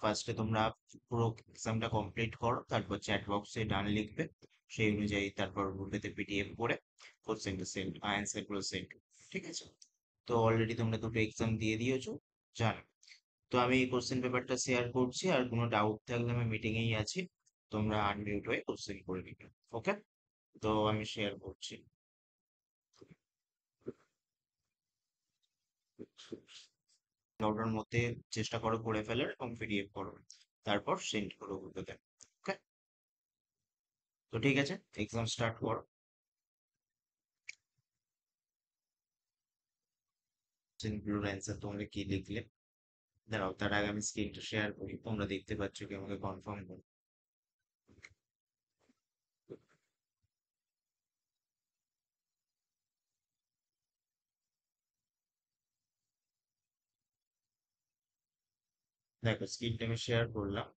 ফার্স্টে তোমরা পুরো এক্সামটা কমপ্লিট করো, তারপর চ্যাট বক্সে ডান লিখবে, সেই অনুযায়ী তারপর গ্রুপেতে পিডিএফ করে কোশ্চেনটা সেন্ড, অ্যান্সার গুলো সেন্ড। ঠিক আছে? তো অলরেডি তোমরা দুটো এক্সাম দিয়ে দিয়েছো, জানো। তো আমি কোশ্চেন পেপারটা শেয়ার করছি, আর কোনো ডাউট থাকলে আমি মিটিং এই আছি, তোমরা আনমিউট হয়ে কোশ্চেন করে নিবে। ওকে, তো আমি শেয়ার করছি। নটার মধ্যে চেষ্টা করো করে ফেলার, এবং পিডিএফ করো, তারপর সেন্ড করো গ্রুপেতে। ওকে, তো ঠিক আছে, এক্সাম স্টার্ট করো। কোশ্চেনগুলোর অ্যান্সার তোমরা কি লিখলে? দাঁড়াও, তার আগে আমি স্ক্রিনটা শেয়ার করি, তোমরা দেখতে পাচ্ছ কি আমাকে কনফার্ম করো। দেখো, স্ক্রিনটা আমি শেয়ার করলাম,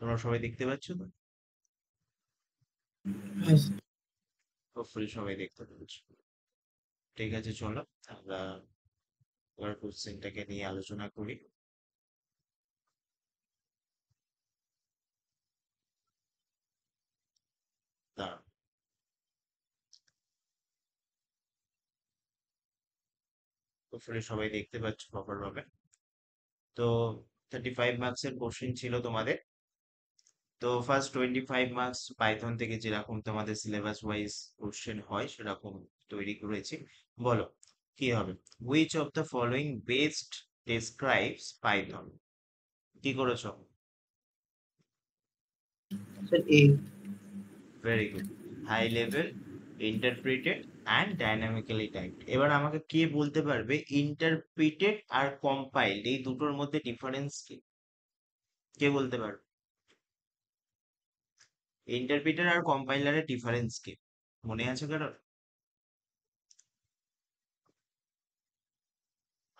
তোমরা সবাই দেখতে পাচ্ছ তো? Yes. হোপফুলি সবাই দেখতে পাচ্ছ। ঠিক আছে, চলো আমরা এবার কোশ্চেনটাকে নিয়ে আলোচনা করি। দাঁড়াও, হোপফুলি সবাই দেখতে পাচ্ছ প্রপার ভাবে। তো 35 মার্কসের কোশ্চেন ছিল তোমাদের। তো ফার্স্ট 25 মার্কস পাইথন থেকে যেরকম তোমাদের সিলেবাস ওয়াইজ কোশ্চেন হয় সেরকম তৈরি করেছি। বলো কি হবে? Which of the following best describes Python? কি করেছো? Sir, A. Very good. High level, interpreted and dynamically typed. এবার আমাকে কে বলতে পারবে ইন্টারপ্রিটেড আর কম্পাইলড এই দুটোর মধ্যে ডিফারেন্স কি? কে বলতে পারবে? ইন্টারপ্রিটার আর কম্পাইলারের ডিফারেন্স কি মনে আছে কারোর?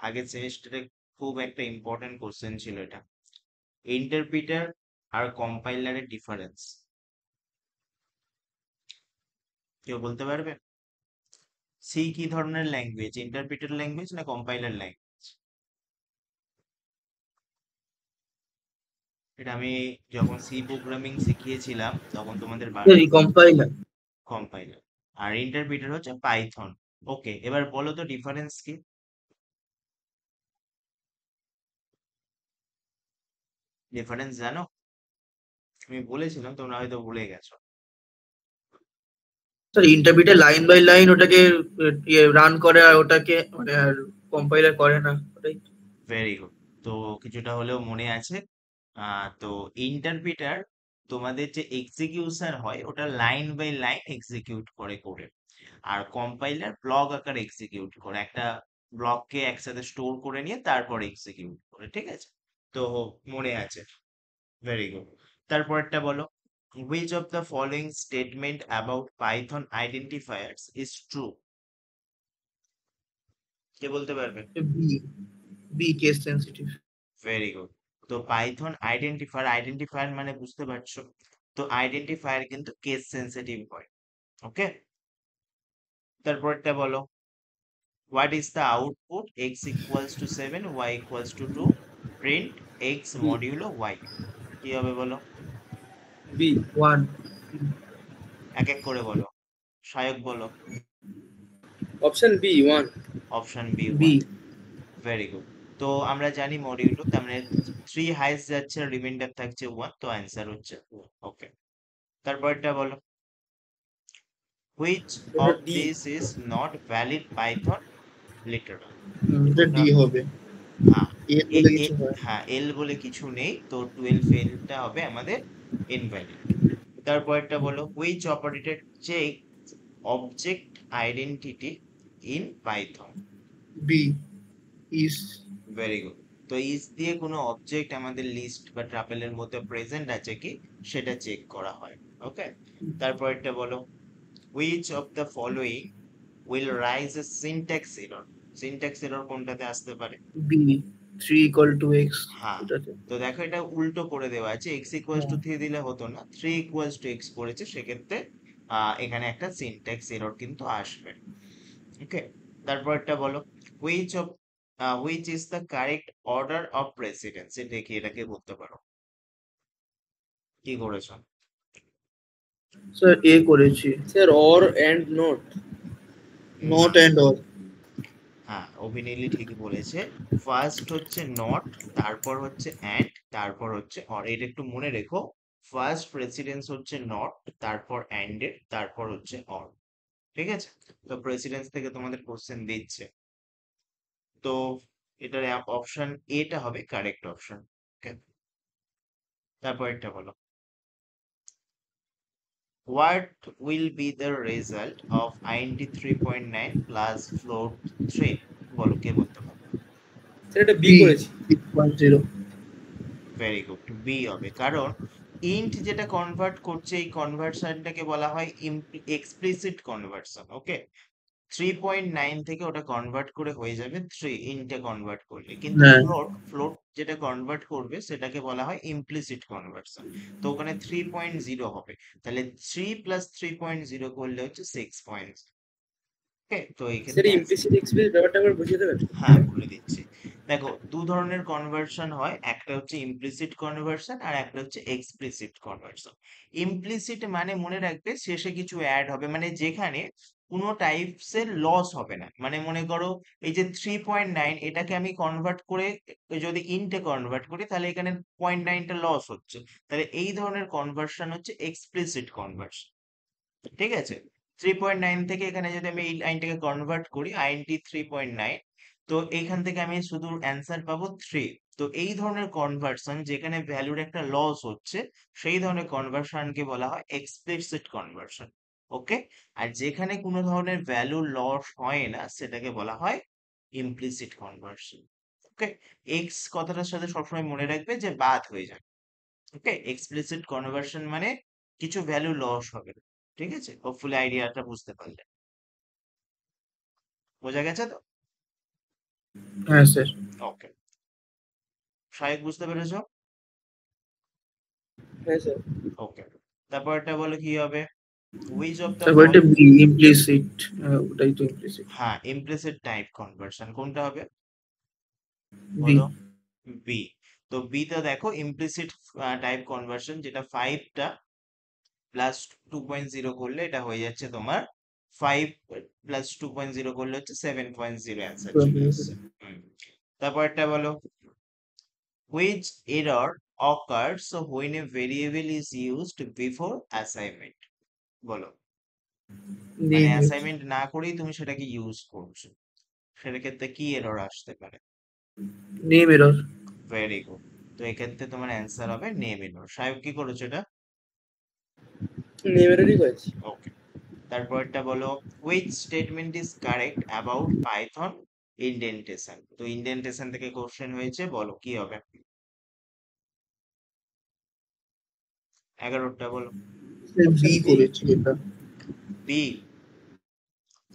আগের সেমিস্টারে খুব একটা ইম্পর্টেন্ট কোশ্চেন ছিল এটা। ইন্টারপ্রিটার আর কম্পাইলারের ডিফারেন্স কেউ বলতে পারবে? সি কি ধরনের ল্যাঙ্গুয়েজ, ইন্টারপ্রিটার ল্যাঙ্গুয়েজ না কম্পাইলার ল্যাঙ্গুয়েজ? এটা আমি যখন সি প্রোগ্রামিং শিখিয়েছিলাম তখন তোমাদের Sir, compiler. কম্পাইলার, আর ইন্টারপ্রিটার হচ্ছে পাইথন। ওকে, এবার বলো তো ডিফারেন্স কি? ডিফারেন্স জানো? আমি বলেছিলাম, তোমরা হয়তো ভুলে গেছো। Sir interpreter line by line ওটাকে রান করে, আর ওটাকে মানে আর কম্পাইলার করে না, ওটাই। ভেরি গুড। তো কিছুটা হলেও মনে আছে। তো ইন্টারপ্রিটার তোমাদের যে এক্সিকিউশন হয় ওটা লাইন বাই লাইন এক্সিকিউট করে করে, আর কম্পাইলার ব্লক আকার এক্সিকিউট করে, একটা ব্লককে একসাথে স্টোর করে নিয়ে তারপর এক্সিকিউট করে। ঠিক আছে? তো মনে আছে, ভেরি গুড। তারপরটা বলো, which of the following statement about python identifiers is true? কে বলতে পারবে? B, B case sensitive. Very good. তো পাইথন আইডেন্টিফায়ার, আইডেন্টিফায়ার মানে বুঝতে পারছো, তো আইডেন্টিফায়ার কিন্তু কেস সেনসিটিভ হয়। ওকে, তারপরটা বলো, what is the output x equals to 7 y equals to 2 print x B, modulo y? কি হবে বলো? B one. এক এক করে বলো, সায়ক বলো। Option B one. Option B B. 1। Very good. তো আমরা জানি মডিউলো, তার মানে 3 হাইস্ট যাচ্ছে, রিমাইন্ডার থাকছে 1, তো অ্যান্সার হচ্ছে 1। ওকে, তারপরটা বলো, which এটা of D. this is not valid python literal? এটা কোনটা? ডি হবে। হ্যাঁ, এ বলে কিছু হয়। হ্যাঁ এল বলে কিছু নেই, তো 12 এলটা হবে আমাদের ইনভ্যালিড। তারপরটা বলো, which operator check object identity in python? B, is. Very good. তো ইস দিয়ে কোনো অবজেক্ট আমাদের লিস্ট বা ট্রাপেলের মধ্যে প্রেজেন্ট আছে কি সেটা চেক করা হয়। ওকে, তারপরটা বলো, which of the following will rise a syntax error? syntax error কোনটাতে আসতে পারে? B, three equal to X. হ্যাঁ, ওটাতে। তো দেখো এটা উল্টো করে দেওয়া আছে, x ইকুয়ালস টু হ্যাঁ। 3 দিলে হতো না, 3 ইকুয়ালস টু x করেছে, সেক্ষেত্রে এখানে একটা সিনট্যাক্স এরর কিন্তু আসবে। ওকে, তারপরটা বলো, which of which is the correct order of precedence, এটাকে বলতে পারো। কি করেছো? স্যার এ করেছি, sir or and not. Not না, অ্যান্ড অর। হ্যাঁ অভিনীলি ঠিকই বলেছে। ফার্স্ট হচ্ছে নট, তারপর হচ্ছে অ্যান্ড, তারপর হচ্ছে অর। এটা একটু মনে রেখো, ফার্স্ট প্রেসিডেন্স হচ্ছে নট, তারপর অ্যান্ডেড, তারপর হচ্ছে অর। ঠিক আছে, তো প্রেসিডেন্স থেকে তোমাদের কোশ্চেন দিচ্ছে, তো এটার অপশন এটা হবে কারেক্ট অপশন। ওকে, তারপর একটা বলো, what will be the result of int 3.9 plus float 3? বলো, কে বলতে পারবে? স্যার এটা বি বি করেছি। 6.0। ভেরি গুড, বি হবে, কারণ ইন্ট যেটা কনভার্ট করছে এই কনভার্সনটাকে বলা হয় এক্সপ্লিসিট কনভার্সন। ওকে, 3.9 থেকে ওটা কনভার্ট করে হয়ে যাবে 3 ইন্টে কনভার্ট করলে, কিন্তু হ্যাঁ ফ্লোট ফ্লোট যেটা কনভার্ট করবে সেটাকে বলা হয় ইমপ্লিসিট কনভার্সন। তো ওখানে 3.0 হবে, তাহলে 3 প্লাস 3.0 করলে হচ্ছে 6. ওকে, তো এই স্যার ক্ষেত্রে answer- ইমপ্লিসিট এক্সপ্রেস ব্যাপারটা একবার বুঝিয়ে দেবেন? হ্যাঁ বলে দিচ্ছি। দেখো, দু ধরনের কনভার্সন হয়, একটা হচ্ছে ইমপ্লিসিট কনভার্সন আর একটা হচ্ছে এক্সপ্লিসিট কনভার্সন। ইমপ্লিসিট মানে মনে রাখবে শেষে কিছু অ্যাড হবে, মানে যেখানে কোনো টাইপস এর লস হবে না। মানে মনে করো এই যে 3.9 এটাকে আমি কনভার্ট করে যদি ইন্টে কনভার্ট করি তাহলে এখানে 0.9টা লস হচ্ছে, তাহলে এই ধরনের কনভার্সন হচ্ছে এক্সপ্লিসিট কনভার্সন। ঠিক আছে, 3.9 থেকে এখানে যদি আমি এই লাইনটাকে কনভার্ট করি আইএনটি 3.9, তো এইখান থেকে আমি শুধু অ্যান্সার পাবো 3। তো এই ধরনের কনভার্সন যেখানে ভ্যালুর একটা লস হচ্ছে সেই ধরনের কনভার্সনকে বলা হয় এক্সপ্লিসিট কনভার্সন। ওকে, আর যেখানে কোনো ধরনের ভ্যালুর লস হয় না সেটাকে বলা হয় ইমপ্লিসিট কনভার্সন। ওকে, এক্স কথাটার সাথে সবসময় মনে রাখবে যে বাদ হয়ে যাবে। ওকে, এক্সপ্লিসিট কনভার্সন মানে কিছু ভ্যালু লস হবে না। ঠিক আছে, হোপফুলি আইডিয়াটা বুঝতে পারলে, বোঝা গেছে তো? হ্যাঁ স্যার। ওকে, সাহেব বুঝতে পেরেছো? হ্যাঁ স্যার। ওকে, তারপরটা বলো কি হবে, হুইচ অফ দ্য তারপর এটা ফলোইং। বি ইমপ্লিসিট, ওটাই তো ইমপ্লিসিট। হ্যাঁ, ইমপ্লিসিট টাইপ কনভার্সন কোনটা হবে বি। বলো? বি। তো বি তে দেখো ইমপ্লিসিট টাইপ কনভার্সন, যেটা 5টা প্লাস 2.0 করলে এটা হয়ে যাচ্ছে তোমার 5 প্লাস 2.0 করলে হচ্ছে 7.0, অ্যান্সার চলে আসছে। হুম, তারপরটা বলো, which error occurs when a variable is used before assignment? বলো, মানে নেম অ্যাসাইনমেন্ট না করেই তুমি সেটাকে ইউজ করছো, সেটার ক্ষেত্রে কি এরর আসতে পারে? Name error. ভেরি গুড, তো এক্ষেত্রে তোমার অ্যান্সার হবে নেম এরর। সাহেব কি করেছো এটা? নেমেরই করেছি। ওকে, তারপরটা বলো, which statement is correct about python indentation? তো ইনডেন্টেশন থেকে কোশ্চেন হয়েছে, বলো কি হবে? 11টা বলো। বি করেছি এটা। বি,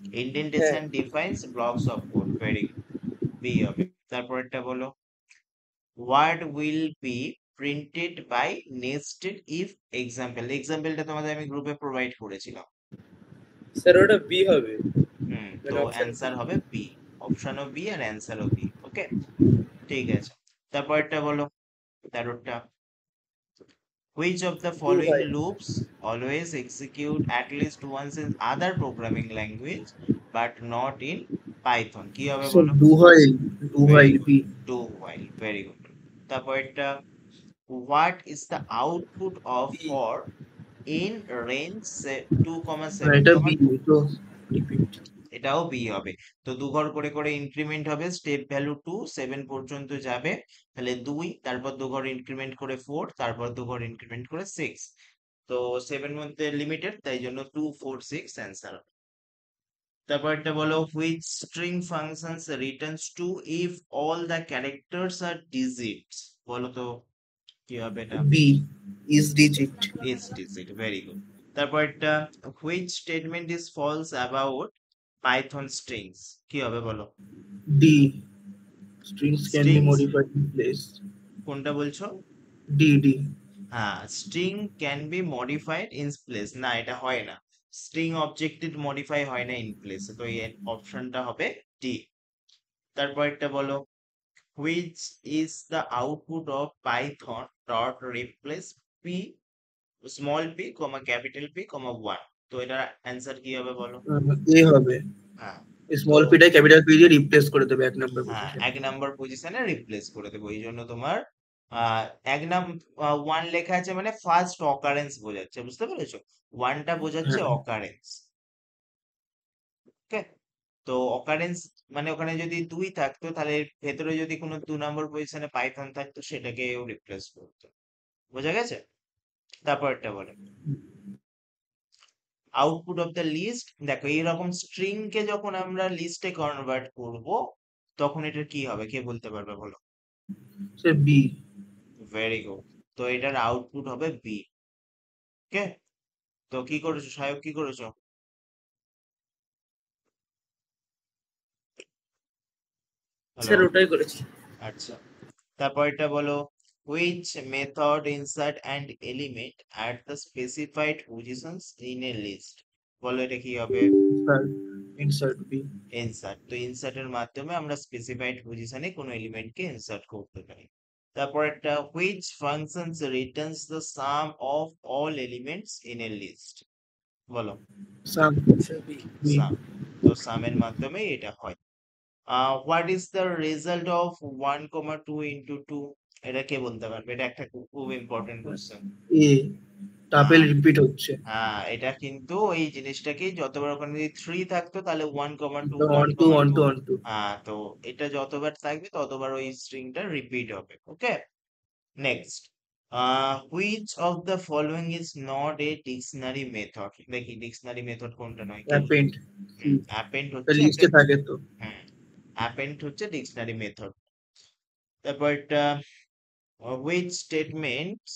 হ্যাঁ indentation defines blocks of code. Very good, B হবে। তারপরটা বলো, what will be printed by nested if example? এক্সাম্পলটা তোমাদের আমি গ্রুপে প্রোভাইড করেছিলাম। স্যার ওটা বি হবে, তো মানে অপশন অ্যান্সার হবে বি, অপশনও বি আর অ্যান্সারও বি। ওকে, ঠিক আছে, তারপরটা বলো 13টা, which of the two following ভাই। loops always execute at least once in other programming language but not in python? কি হবে স্যার বলো? Do while, do very while good, B. Do while, very good. তারপরটা, what is the output of B. for in range 2, এটা 7, B তো repeat. এটাও B হবে। তো দুঘর করে করে ইনক্রিমেন্ট হবে, স্টেপ ভ্যালু 2 7 পর্যন্ত যাবে, তাহলে 2, তারপর দুঘর ইনক্রিমেন্ট করে 4, তারপর দুঘর ইনক্রিমেন্ট করে 6। তো 7 মধ্যে লিমিটেড, তাই জন্য 2 4 6 অ্যান্সার। তারপর একটা বলো, which string functions returns to if all the characters are digits? বলো তো কি হবে এটা? B is digit. is digit, very good. তারপর একটা, which statement is false about python strings? কি হবে বলো? D strings can be strings, modified in place. কোনটা বলছো? D D. হ্যাঁ, string can be modified in place, না এটা হয় না, স্ট্রিং অবজেক্টেড মডিফাই হয় না ইন প্লেস, তো এই অপশনটা হবে ডি। তারপর একটা বলো, which is the output of python dot replace p small p comma capital p comma 1। তো এটার অ্যান্সার কি হবে বলো? এ হবে, হ্যাঁ, তো স্মল পিটা ক্যাপিটাল পি দিয়ে রিপ্লেস করে দেবে 1 নম্বর হ্যাঁ পজিশন। 1 নম্বর পজিশনে রিপ্লেস করে দেবো, এই জন্য তোমার এক নাম 1 লেখা আছে মানে ফার্স্ট অকারেন্স বোঝাচ্ছে, বুঝতে পেরেছো? 1টা বোঝাচ্ছে হ্যাঁ, অকারেন্স। ওকে, তো অকারেন্স মানে ওখানে যদি 2 থাকতো তাহলে ভেতরে যদি কোনো 2 নম্বর পজিশনে পাইথন থাকতো সেটাকেও রিপ্লেস করতো। বোঝা গেছে? তারপর একটা বলে, আউটপুট অফ দ্য লিস্ট। দেখো এইরকম স্ট্রিং কে যখন আমরা লিস্টে কনভার্ট করব তখন এটা কি হবে, কে বলতে পারবে বলো? সে বি। ভেরি গুড, তো এটার আউটপুট হবে বি। ওকে, তো কি করেছো সায়ক, কি করেছো? হ্যালো, স্যার ওটাই করেছি। আচ্ছা। তারপর এটা বলো, which method insert and element at the specified positions in a list। বলো এটা কি হবে? Insert B. ইনসার্ট, তো ইনসার্টের মাধ্যমে আমরা স্পেসিফাইড পজিশনে কোনো এলিমেন্টকে ইনসার্ট করতে পারি। তারপর একটা, which functions returns the sum of all elements in a list। বলো। সাম স্যার বি। বি। সাম, তো সামের মাধ্যমে এটা হয়। What is the result of 1, 2 into 2। এটা কে বলতে পারবে? এটা একটা খুব ইম্পর্টেন্ট কোশ্চেন। এ টাপেল রিপিট হচ্ছে। হ্যাঁ, এটা কিন্তু এই জিনিসটাকে যতবার ওখানে যদি 3 থাকতো তাহলে 1, 2 one two one 1, 2। Two one two. হ্যাঁ, তো এটা যতবার থাকবে ততবার ওই স্ট্রিংটা রিপিট হবে। Okay, next, which of the following is not a dictionary method. দেখি ডিকশনারি মেথড কোনটা নয়, কে বলবে? অ্যাপেন্ড। অ্যাপেন্ড হচ্ছে একটা। লিস্টে থাকে তো। অ্যাপেন্ড হচ্ছে ডিকশনারি মেথড। তারপর একটা, which statements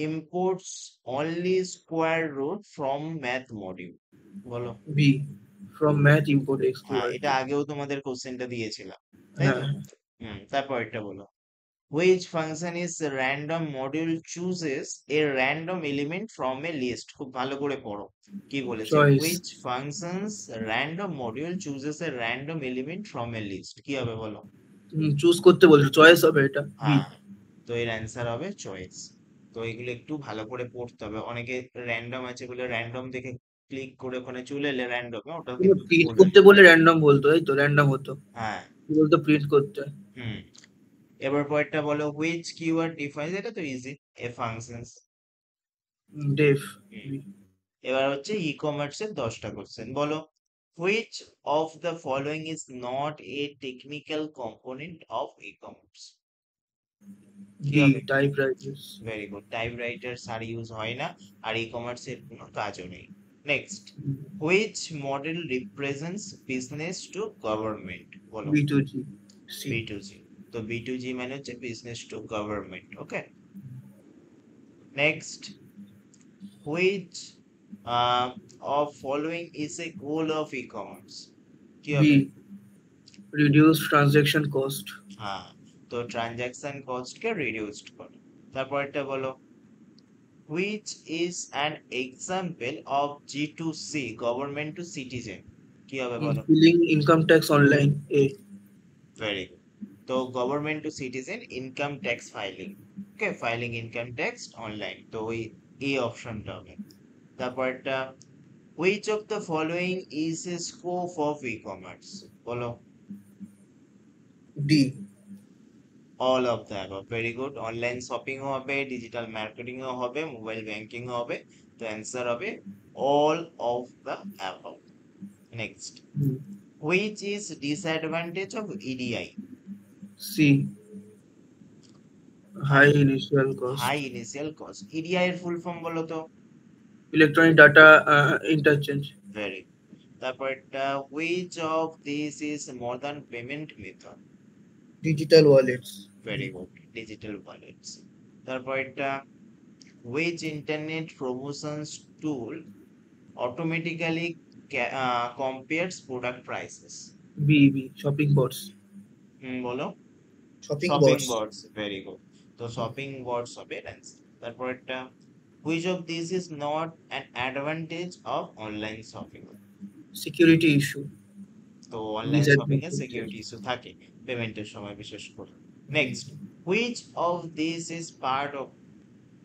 imports only square root from math module। বলো। B, from math import X two হ্যাঁ, ওয়াই এটা টু। আগেও তোমাদের কোশ্চেনটা দিয়েছিলাম, তাই হ্যাঁ তো? তারপর এটা বলো, which function is random module chooses a random element from a list। খুব ভালো করে পড়ো, কি বলেছে? Choice. which functions random module chooses a random element from a list। কি হবে বলো? চুজ করতে বলছো, চয়েস হবে এটা বি। হ্যাঁ, তো এর অ্যান্সার হবে চয়েস। তো এগুলো একটু ভালো করে পড়তে হবে, অনেকে র্যান্ডম আছে বলে র্যান্ডম দেখে ক্লিক করে ওখানে চলে এলে র্যান্ডমে, ওটাও কিন্তু প্রিন্ট ভুল করতে হয়। বলে র্যান্ডম বলতো, তাই তো? র্যান্ডম হতো, হ্যাঁ। কি বলতো প্রিন্ট করতে। হুম, এবার পরেরটা বলো, হুইচ কিওয়ার্ড ডিফাইন্স। এটা তো easy, A functions. Def hmm, B. এবার হচ্ছে ই কমার্সের 10টা কোশ্চেন। বলো, which of the following is not a technical component of e-commerce. কি ডি, হবে? Typewriters. Very good, typewriter আর ইউজ হয় না, আর ই কমার্সের কোনো কাজও নেই। Next, which model represents business to government. বলো। B to G. C. B two G, তো বি2জি মানে হচ্ছে business to government. Okay, next, which of following is a goal of e-commerce. কি বি, হবে? Reduce transaction cost. হ্যাঁ, তো transaction cost কে reduced করে। তারপর একটা বলো, which is an example of G2C, government to citizen। কি হবে বলো? ফিলিং ইনকাম ট্যাক্স অনলাইন এ। ভেরি গুড, তো government to citizen income tax filing. Okay, filing income tax online, তো ওই এই অপশনটা হবে। তারপর একটা, which of the following is a scope of e-commerce। বলো। D. All of the above, very good. Online shopping ও হবে, ডিজিটাল মার্কেটিং ও হবে, মোবাইল ব্যাংকিং ও হবে, তো অ্যান্সার হবে all of the above. Next, which is disadvantage of EDI। C, high initial cost. High initial cost. EDI এর full form বলো তো? Electronic data interchange. Very, তারপর একটা, which of this is modern payment method। Digital wallets. Very good, digital wallets. তারপর একটা, which internet promotions tool automatically compares product prices। B B, shopping bots. বলো। Shopping shopping bots. Bots, very good, তো shopping bots হবে answer. তারপর একটা, which of these is not an advantage of online shopping। Security issue. তো online Visa shopping এ features, security issue থাকে পেমেন্টের সময় বিশেষ করে। Next, which of this is part of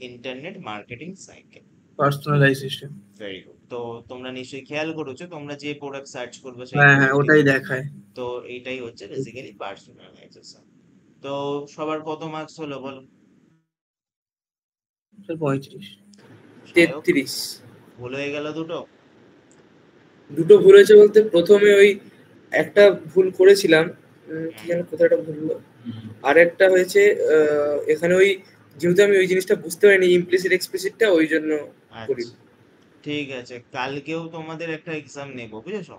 internet marketing cycle? personalization। Very good. তো তোমরা নিশ্চয়ই খেয়াল করেছো, তোমরা যে প্রোডাক্ট সার্চ করবে সেই হ্যাঁ হ্যাঁ, প্রোডাক্টই ওটাই পাবে। দেখায়। তো এটাই হচ্ছে বেসিক্যালি পার্সোনালাইজেশন। তো সবার কত মার্কস হলো বলো? 35। সায়ক, 33। ভুল হয়ে গেল দুটো। দুটো ভুল হয়েছে বলতে প্রথমে ওই একটা ভুল করেছিলাম, কি যেন কোথায় একটা ভুল হলো। আর একটা হয়েছে এখানে ওই যেহেতু আমি ওই জিনিসটা বুঝতে পারিনি ইমপ্লিসিট এক্সপ্লিসিটটা, ওই জন্য করি। আচ্ছা ঠিক আছে, কালকেও তোমাদের একটা এক্সাম নেবো বুঝেছো?